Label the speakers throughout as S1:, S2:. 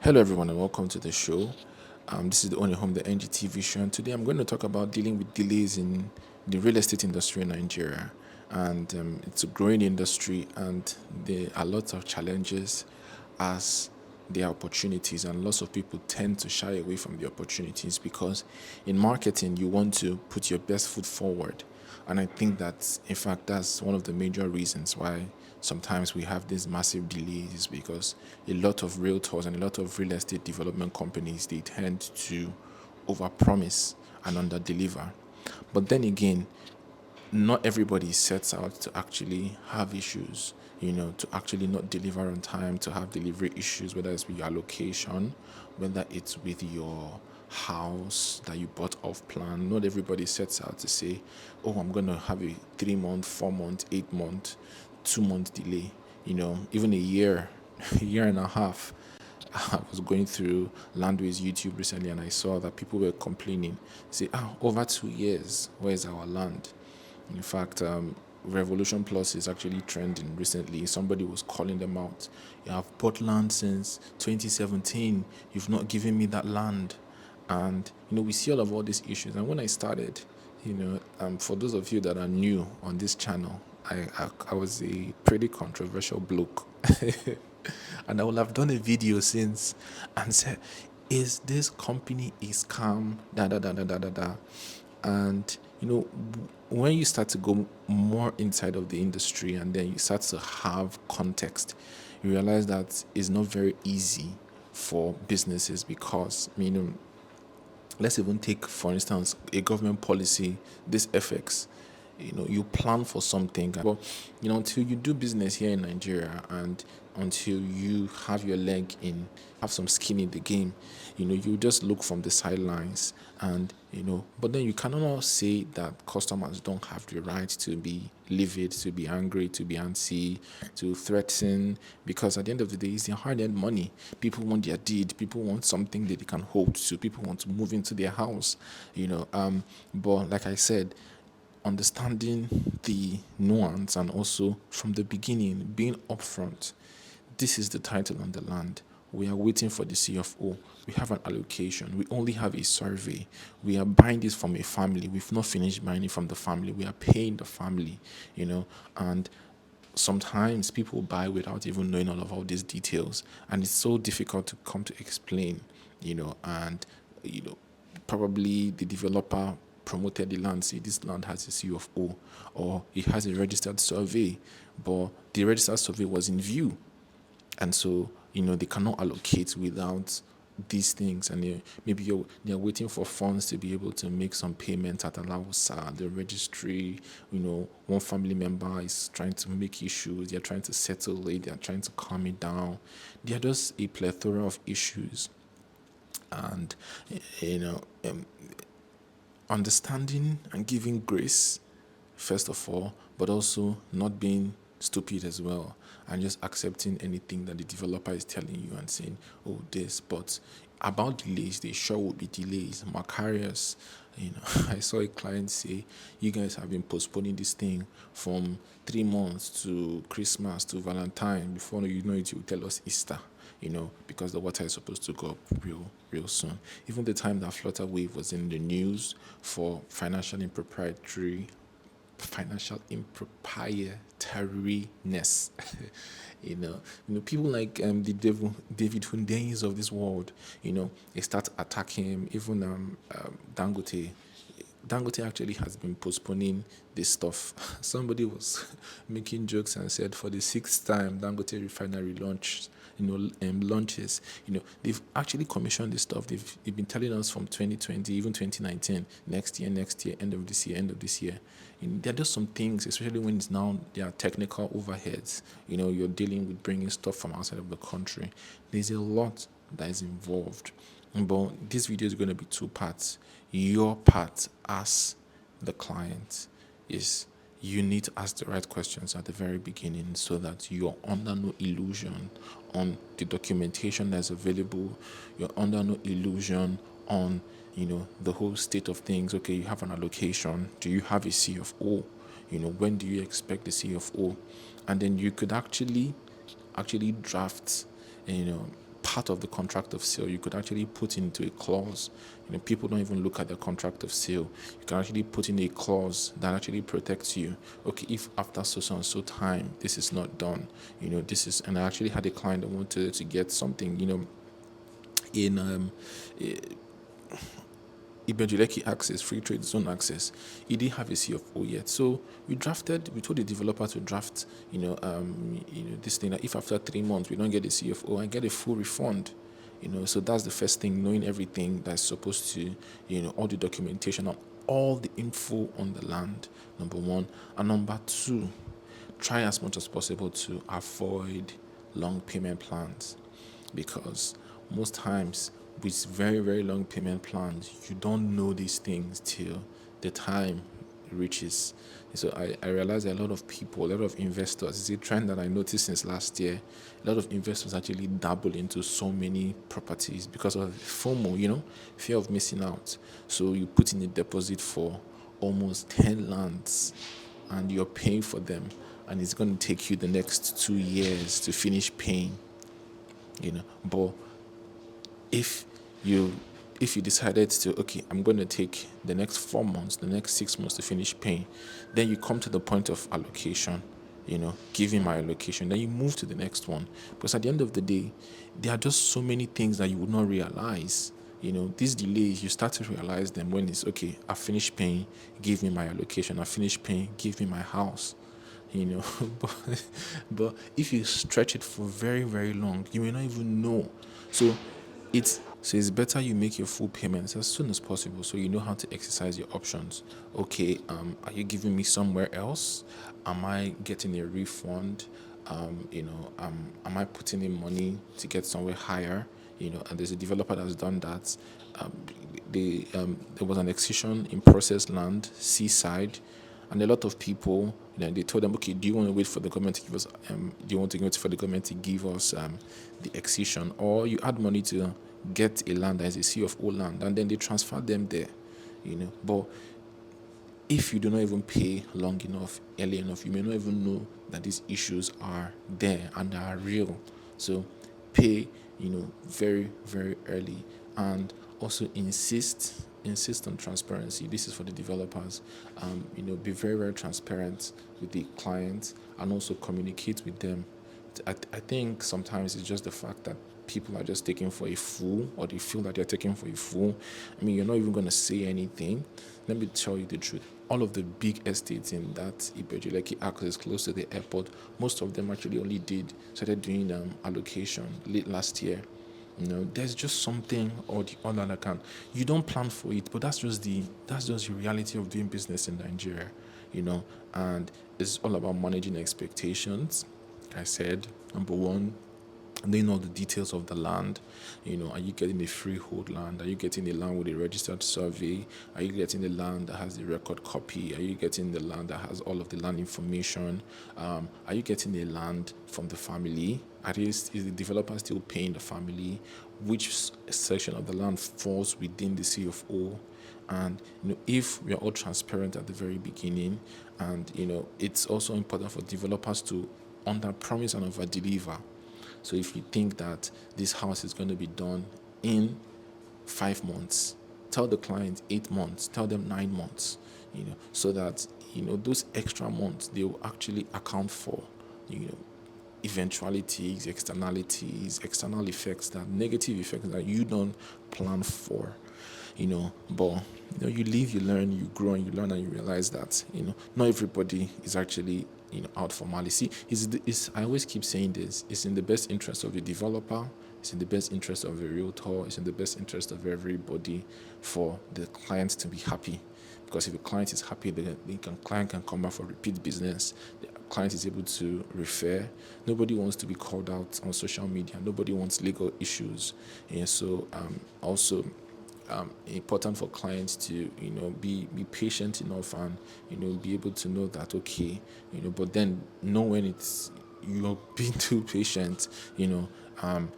S1: Hello, everyone, and welcome to the show. This is the Ownahome.ng TV show, and today I'm going to talk about dealing with delays in the real estate industry in Nigeria. And it's a growing industry, and there are lots of challenges as there are opportunities, and lots of people tend to shy away from the opportunities because in marketing, you want to put your best foot forward. And I think that, in fact, that's one of the major reasons why sometimes we have these massive delays is because a lot of realtors and a lot of real estate development companies, they tend to overpromise and underdeliver. But then again, not everybody sets out to actually have issues, to actually not deliver on time, to have delivery issues, whether it's with your allocation, whether it's with your house that you bought off plan. Not everybody sets out to say, oh, I'm going to have a 3 month, 4 month, 8 month, 2 month delay, even a year, a year and a half. I was going through Landways YouTube recently and I saw that people were complaining, say, over 2 years, where's our land? In fact, Revolution Plus is actually trending recently. Somebody was calling them out. You have bought land since 2017. You've not given me that land. And, we see all these issues. And when I started, for those of you that are new on this channel, I was a pretty controversial bloke. And I will have done a video since and said, is this company a scam? Da da da da da da da. And when you start to go more inside of the industry and then you start to have context, you realize that it's not very easy for businesses because let's even take, for instance, a government policy, this FX. You plan for something, but until you do business here in Nigeria and until you have your leg in, have some skin in the game, you just look from the sidelines and but then you cannot say that customers don't have the right to be livid, to be angry, to be antsy, to threaten, because at the end of the day, it's their hard-earned money. People want their deed, people want something that they can hold to, people want to move into their house, but like I said, understanding the nuance and also from the beginning being upfront. This is the title on the land. We are waiting for the CFO. We have an allocation. We only have a survey. We are buying this from a family. We've not finished buying it from the family. We are paying the family, and sometimes people buy without even knowing all these details. And it's so difficult to come to explain, and, probably the developer promoted the land, say this land has a CFO or it has a registered survey, but the registered survey was in view. And so, they cannot allocate without these things. And maybe they're waiting for funds to be able to make some payments at Alawusa, the registry. One family member is trying to make issues. They're trying to settle it. They're trying to calm it down. There are just a plethora of issues. And, understanding and giving grace, first of all, but also not being stupid as well and just accepting anything that the developer is telling you and saying, oh, this. But about delays, there sure will be delays. Macarius, I saw a client say, you guys have been postponing this thing from 3 months to Christmas to Valentine. Before you know it, you will tell us Easter. Because the water is supposed to go up real soon. Even the time that Flutter Wave was in the news for financial improprietariness, people like David Hundeins of this world, they start attacking him. Even Dangote actually has been postponing this stuff. Somebody was making jokes and said for the sixth time Dangote refinery launches. They've actually commissioned this stuff. They've been telling us from 2020, even 2019, next year, end of this year. There are just some things, especially when it's now there are technical overheads. You're dealing with bringing stuff from outside of the country. There's a lot that is involved. But this video is going to be 2 parts. Your part as the client is you need to ask the right questions at the very beginning so that you're under no illusion on the documentation that's available. You're under no illusion on, the whole state of things. Okay, you have an allocation. Do you have a CFO? When do you expect the CFO? And then you could actually draft, part of the contract of sale, you could actually put into a clause. People don't even look at the contract of sale. You can actually put in a clause that actually protects you. Okay, if after so and so time this is not done, this is. And I actually had a client that wanted to get something, in Ibejuleki access, free trade zone access. He didn't have a CFO yet, so we told the developer to draft, this thing that if after 3 months we don't get a CFO, I get a full refund. So that's the first thing, knowing everything that's supposed to, all the documentation and all the info on the land, number one. And number two, try as much as possible to avoid long payment plans, because most times with very, very long payment plans, you don't know these things till the time reaches. So I realize a lot of people, a lot of investors, it's a trend that I noticed since last year. A lot of investors actually dabble into so many properties because of FOMO, fear of missing out. So you put in a deposit for almost 10 lands and you're paying for them, and it's going to take you the next 2 years to finish paying. But if you decided to, okay, I'm going to take the next 4 months, the next 6 months to finish paying, then you come to the point of allocation, giving my allocation, then you move to the next one. Because at the end of the day, there are just so many things that you would not realize. These delays, you start to realize them when it's, okay, I finished paying, give me my allocation. I finished paying, give me my house. But if you stretch it for very, very long, you may not even know. So it's better you make your full payments as soon as possible, so you know how to exercise your options. Okay, are you giving me somewhere else? Am I getting a refund? Am I putting in money to get somewhere higher? And there's a developer that's done that. There was an excision in processed land, seaside, and a lot of people, they told them, okay, do you want to wait for the government to give us, do you want to wait for the government to give us the excision, or you add money to get a land that is a CFO land, and then they transfer them there, But if you do not even pay long enough, early enough, you may not even know that these issues are there and are real. So pay, very, very early, and also insist on transparency. This is for the developers. Be very, very transparent with the clients and also communicate with them. I think sometimes it's just the fact that people are just taken for a fool, or they feel that they're taken for a fool. You're not even going to say anything. Let me tell you the truth. All of the big estates in that Ibejuleki access close to the airport, most of them actually only started doing allocation late last year. There's just something or the other that can. You don't plan for it, but that's just the reality of doing business in Nigeria. And it's all about managing expectations. I said, number one, knowing all the details of the land. Are you getting a freehold land? Are you getting a land with a registered survey? Are you getting the land that has the record copy? Are you getting the land that has all of the land information? Are you getting a land from the family? At least, is the developer still paying the family? Which section of the land falls within the CFO? And if we are all transparent at the very beginning, and it's also important for developers to under promise and over deliver. So if you think that this house is going to be done in 5 months, tell the client 8 months, tell them 9 months, so that those extra months, they will actually account for eventualities, externalities, external effects, that negative effects that you don't plan for. But you live, you learn, you grow, and you learn, and you realize that not everybody is actually out for malice. I always keep saying this. It's in the best interest of the developer. It's in the best interest of the realtor. It's in the best interest of everybody for the client to be happy. Because if the client is happy, the client can come back for repeat business. The client is able to refer. Nobody wants to be called out on social media. Nobody wants legal issues. And so also important for clients to be patient enough, and be able to know that, okay, but then know when it's you're being too patient,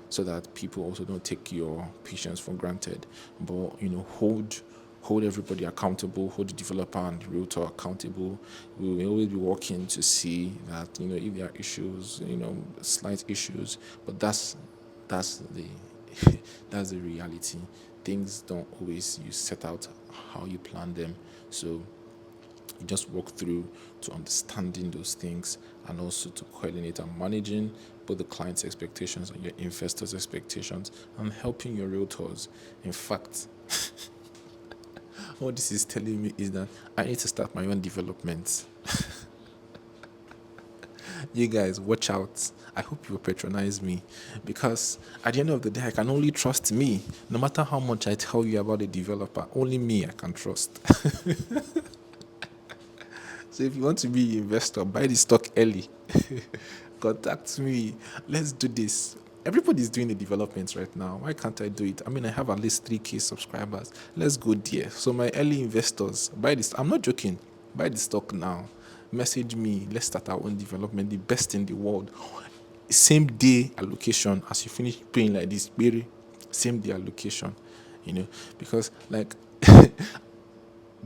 S1: so that people also don't take your patience for granted. But hold everybody accountable, hold the developer and the realtor accountable. We will always be working to see that if there are issues, slight issues, but that's the That's the reality. Things don't always you set out how you plan them. So you just walk through to understanding those things and also to coordinate and managing both the client's expectations and your investors' expectations and helping your realtors. In fact, what this is telling me is that I need to start my own development. You guys, watch out. I hope you will patronize me because at the end of the day, I can only trust me. No matter how much I tell you about the developer, only me I can trust. So if you want to be an investor, buy the stock early. Contact me. Let's do this. Everybody's doing the developments right now. Why can't I do it? I mean, I have at least 3K subscribers. Let's go there. So my early investors, buy this. I'm not joking. Buy the stock now. Message me. Let's start our own development. The best in the world. Same day allocation. As you finish paying like this, baby, same day allocation. Because like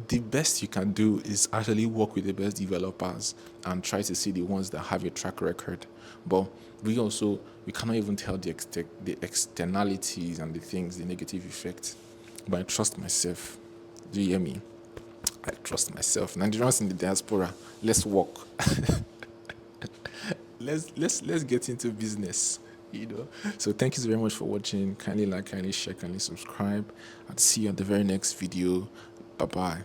S1: the best you can do is actually work with the best developers and try to see the ones that have a track record. But we cannot even tell the externalities and the things, the negative effects. But I trust myself. Do you hear me? I trust myself. Nigerians in the diaspora, let's work. let's get into business. So thank you very much for watching. Kindly like, kindly share, kindly subscribe, and see you on the very next video. Bye bye.